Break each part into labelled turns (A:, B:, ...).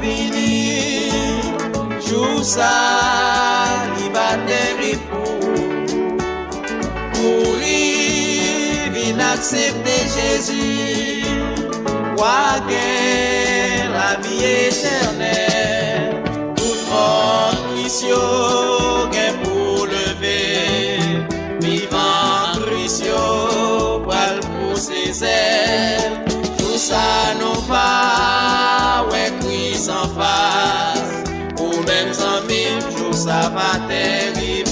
A: fini, jour ça, il va pour lui, il accepter Jésus, croire la vie éternelle, tout monde mission pour lever, vivant Christ pour ses ailes, tout ça nous va, ouais, Christ en face, ou même en mille, tout ça va terrible.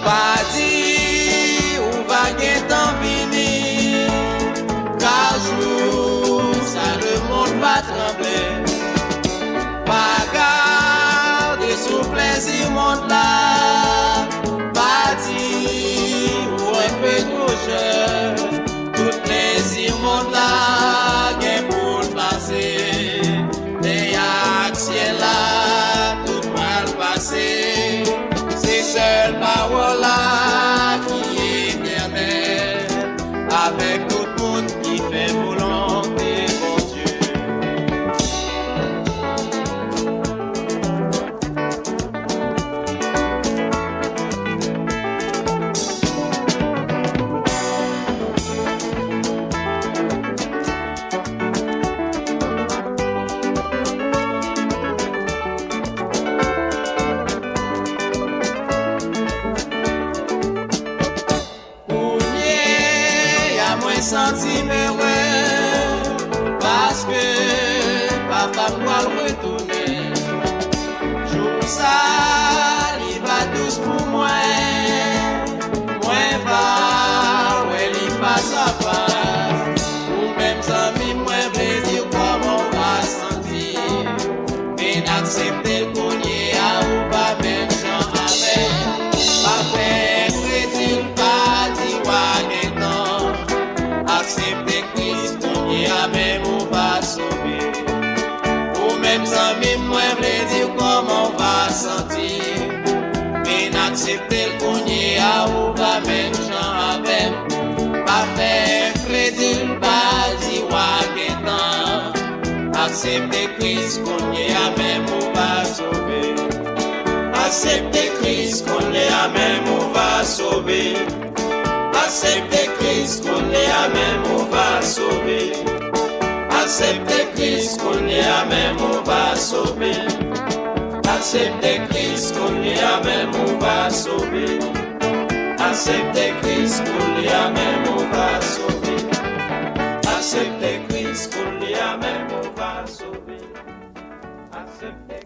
A: Pas dit ou va guetter fini, car jour ça le monde va trembler. Pas garder sous plaisir monde là, pas dit ou un peu trop cher, tout plaisir monde là, gain pour passer, des actions là, tout mal passé. Seule parole là qui est éternelle, avec tout le monde qui fait volonté, mon Dieu. Senti heureux parce que papa va retourner. Jour ça, il va tous pour moi. Moi va, ouais, il passe à part. Ou même amis, moi plaisir comment on va sentir. Et d'accepter le cogné à ou pas même gens avec. Pas faire crédit, pas dire accepter Christ, on y a même on va sauver. Ou même amis, moi je dire comment on va sentir. Mais n'accepter qu'on y a ou va même gens avec. Pas faire crédit, pas dire wagetan. Accepter Christ, qu'on y a même on va sauver. Accepter Christ, qu'on y a même on va sauver. Accepter Christ, qu'on est à même, on va sauver. Accepter Christ, qu'on est à même, on va sauver. Accepter Christ, qu'on est à même, on va sauver. Accepter Christ, qu'on est à même, on va sauver. Accepter Christ, qu'on est à même, on va sauver. Accepter